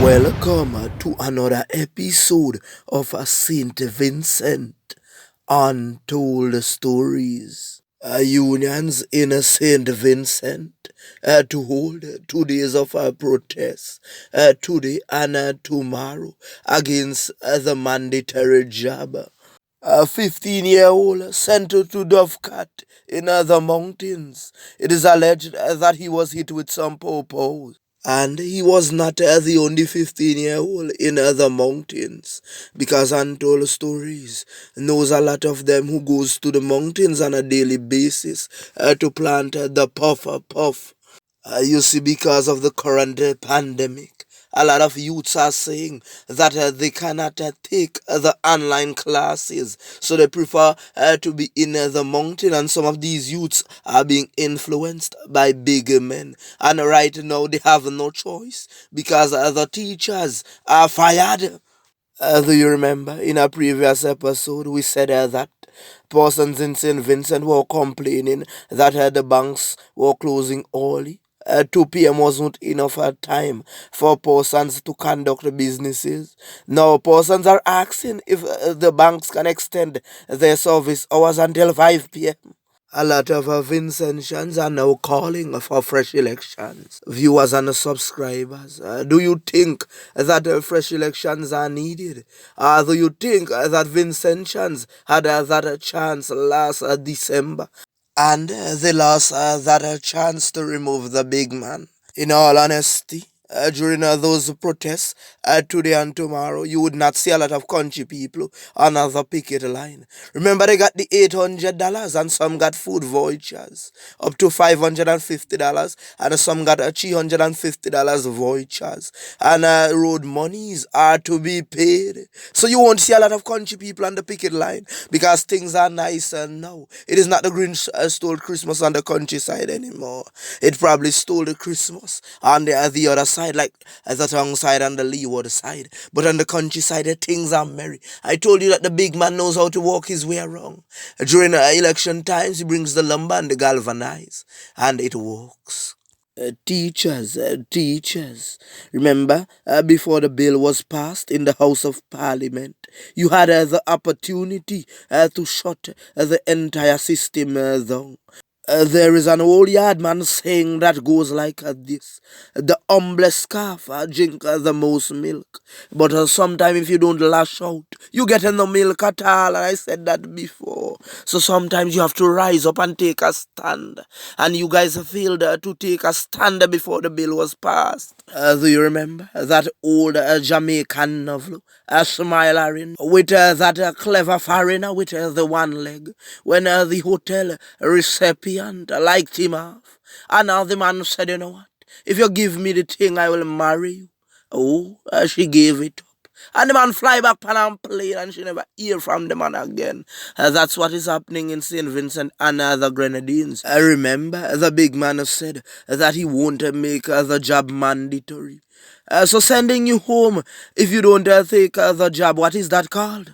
Welcome to another episode of Saint Vincent Untold Stories. Unions in Saint Vincent to hold 2 days of protest today and tomorrow against the mandatory job. A 15-year-old sent to Dovecat in the mountains. It is alleged that he was hit with some pawpaws. And he was not the only 15-year-old in the mountains, because Untold Stories knows a lot of them who goes to the mountains on a daily basis to plant the puff. You see, because of the current pandemic, a lot of youths are saying that they cannot take the online classes, so they prefer to be in the mountain, and some of these youths are being influenced by big men. And right now, they have no choice because the teachers are fired. Do you remember in a previous episode we said that persons in St. Vincent were complaining that the banks were closing early? 2 p.m. wasn't enough time for persons to conduct businesses. Now, persons are asking if the banks can extend their service hours until 5 p.m. A lot of Vincentians are now calling for fresh elections. Viewers and subscribers, do you think that fresh elections are needed? Do you think that Vincentians had that chance last December? And they lost that chance to remove the big man. In all honesty, during those protests today and tomorrow, you would not see a lot of country people on the picket line. Remember, they got the $800 and some got food vouchers up to $550, and some got $350 vouchers. And road monies are to be paid. So you won't see a lot of country people on the picket line because things are nicer now. It is not the Grinch stole Christmas on the countryside anymore. It probably stole the Christmas on the other side, like the tongue side and the leeward side. But on the countryside, things are merry. I told you that the big man knows how to walk his way around. During election times, he brings the lumber and the galvanize, and it works. Teachers. Remember, before the bill was passed in the House of Parliament, you had the opportunity to shut the entire system down. There is an old yard man saying that goes like this: the humblest calf drink the most milk, but sometimes if you don't lash out, you get no milk at all. And I said that before. So sometimes you have to rise up and take a stand. And you guys failed to take a stand before the bill was passed. Do you remember that old Jamaican novel, A Smiling, with that clever foreigner with the one leg, when the hotel recipient liked him off, and now the man said, you know what, if you give me the thing, I will marry you. Oh, she gave it up. And the man fly back pan and plane, and she never hear from the man again. That's what is happening in St. Vincent and the Grenadines. I remember the big man said that he won't make the job mandatory. So sending you home if you don't take the job, what is that called?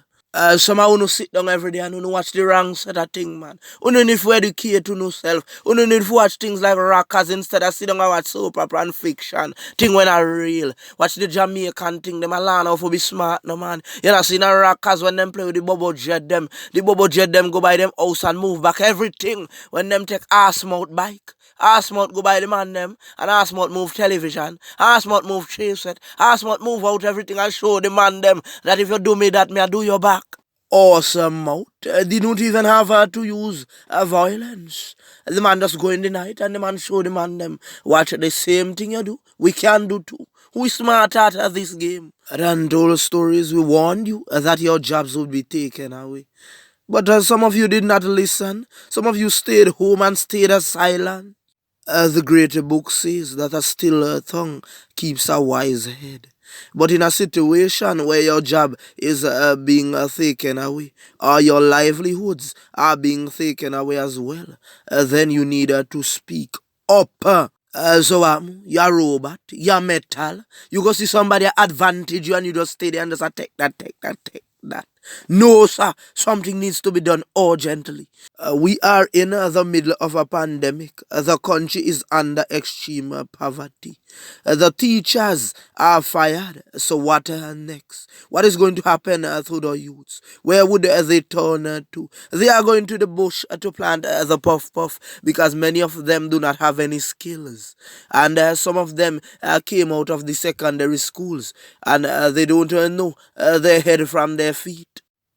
Somehow no sit down every day and no watch the wrong set of thing, man. You need to educate to no self. You need to watch things like rockers instead of sit down and watch soap opera and fiction. Thing when are real. Watch the Jamaican thing, them a learn how to be smart, no man. You know, see the rockers when them play with the bubble jet them. The bubble jet them go by them house and move back everything. When them take ass mouth bike. Arsmouth go by the man them, and Arsmouth move television, Arsmouth move chase set, Arsmouth move out everything and show the man them that if you do me that, me I do your back. Awesome mouth. They don't even have to use violence. The man just go in the night and the man show the man them, watch the same thing you do, we can do too. Who is smart at this game? And Untold Stories, we warned you that your jobs would be taken away. But some of you did not listen. Some of you stayed home and stayed silent. The great book says that a still tongue keeps a wise head. But in a situation where your job is being taken away, or your livelihoods are being taken away as well, then you need to speak up. You're a robot, you're metal. You go see somebody advantage you and you just stay there and just take that. No, sir, something needs to be done urgently. We are in the middle of a pandemic. The country is under extreme poverty. The teachers are fired. So what next? What is going to happen to the youths? Where would they turn to? They are going to the bush to plant the puff puff because many of them do not have any skills. And some of them came out of the secondary schools and they don't know their head from their feet.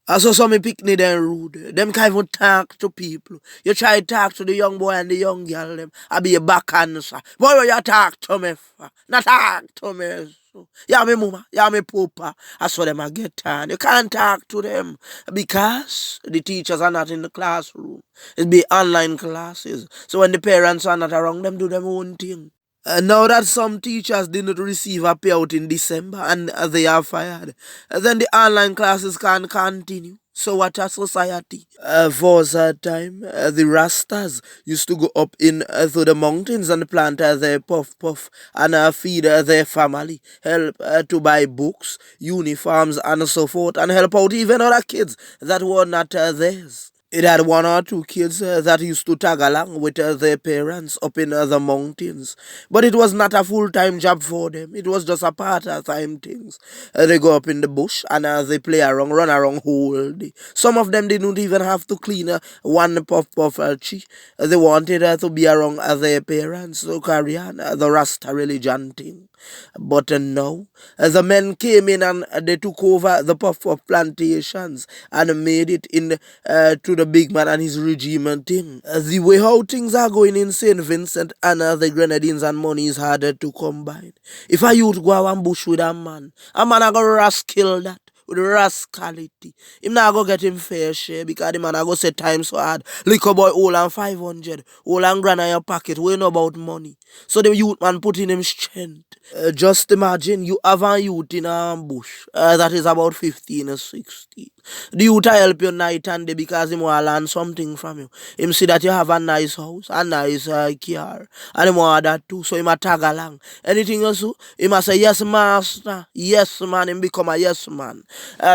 I saw some picnic them rude. Them can't even talk to people. You try to talk to the young boy and the young girl them. I be a back answer. Boy, what you talk to me for? Not talk to me. So, yeah, me mama, yeah, me papa. I saw them I get tired. You can't talk to them because the teachers are not in the classroom. It be online classes. So when the parents are not around, them do them own thing. Now that some teachers did not receive a payout in December and they are fired, then the online classes can continue. So what a society. For that time, the Rastas used to go up in to the mountains and plant their puff puff and feed their family, help to buy books, uniforms and so forth, and help out even other kids that were not theirs. It had one or two kids that used to tag along with their parents up in the mountains. But it was not a full-time job for them. It was just a part-time things. They go up in the bush and they play around, run around whole day. Some of them didn't even have to clean one puff puff tree. They wanted to be around their parents to carry on the Rasta religion thing. But now, the men came in and they took over the puff puff plantations and made it in to the big man and his regime and thing. The way how things are going in St. Vincent and the Grenadines and money is harder to combine. If a youth go and bush with a man a go rascal that with rascality. Him not go get him fair share because the man a go say time so hard. Liquor boy all and 500, all and grand in your pocket. We know about money. So the youth man put in him strength. Just imagine you have a youth in a bush that is about 15 or 16. The youth will help you night and day because he want to learn something from you. Him see that you have a nice house, a nice car, and he want that too, so he must tag along. Anything else, he must say, yes, master, yes, man, him become a yes, man.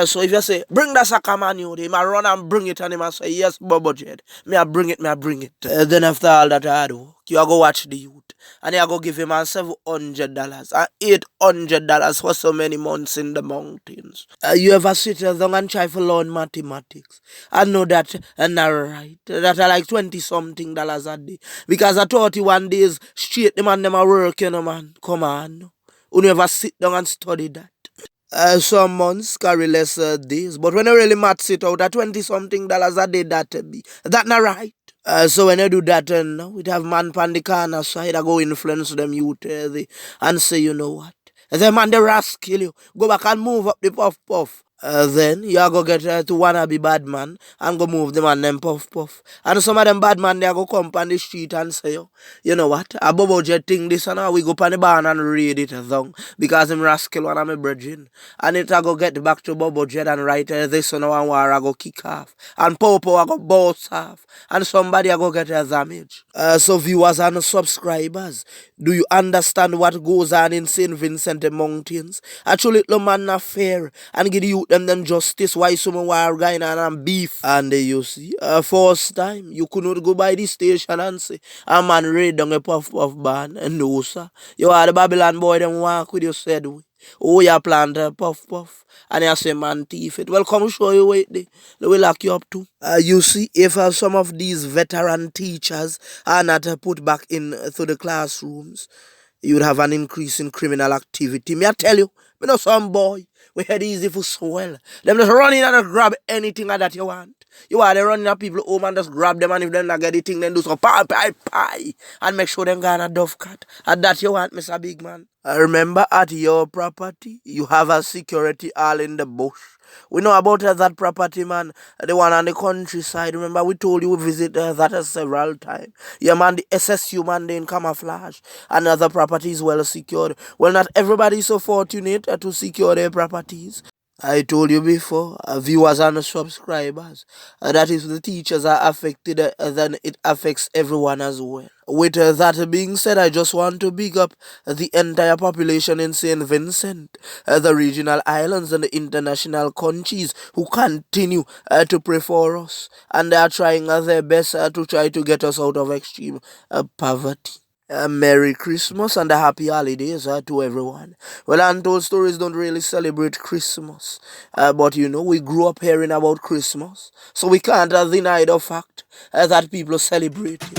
So if you say, bring the soccer man, you, he must run and bring it, and he must say, yes, Bobo Jed, me I bring it, me I bring it. Then after all that I do, you go watch the youth. And you go give him $700 and $800 for so many months in the mountains. You ever sit down and try to learn mathematics? I know that not right. That are like 20 something dollars a day. Because I 31 days straight, the man them are working, man. Come on. You never sit down and study that. Some months carry less days, but when you really maths it out, at 20 something dollars a day, that not right. So when you do that, now we have man pan the corner side, I go influence them youth and say, you know what? The man the rascal you. Go back and move up the puff puff. Then you go get to wanna be bad man and go move them and them puff puff. And some of them bad man they go come on the street and say, you know what? A Bobo Jet thing this and now we go on the barn and read it down because him rascal one of my brethren. And it I go get back to Bobo Jet and write this on one war I go kick off. And Popo I go bounce off. And somebody I go get a damage. So viewers and subscribers, do you understand what goes on in St. Vincent Mountains? Actually, the man not fair and give the youth them justice. Why someone war going on and beef? And you see, first time you could not go by the station and say, a man raid down a puff puff ban. And no, sir. You are the Babylon boy, them walk with you said we. Oh, you plant a puff puff. And you say, man, thief it. Well, come show you wait there. They will lock you up too. You see, if some of these veteran teachers are not put back in to the classrooms, you would have an increase in criminal activity. Me I tell you, me know some boy, we had easy for swell. Them just run in and just grab anything that you want. You are they running at people home and just grab them and if they not get the thing, then do some pie. And make sure them got a dove cat. And that you want, Mr. Big Man. Remember at your property, you have a security all in the bush. We know about that property, man. The one on the countryside. Remember, we told you we visit that several times. Yeah, man, the SSU, man, they in camouflage. And other properties well secured. Well, not everybody is so fortunate to secure their properties. I told you before, viewers and subscribers, that if the teachers are affected, then it affects everyone as well. With that being said, I just want to big up the entire population in St. Vincent, the regional islands and the international countries who continue to pray for us, and they are trying their best to try to get us out of extreme poverty. Merry Christmas and a happy holidays to everyone. Well, Untold Stories don't really celebrate Christmas, but we grew up hearing about Christmas, so we can't deny the fact that people celebrate it.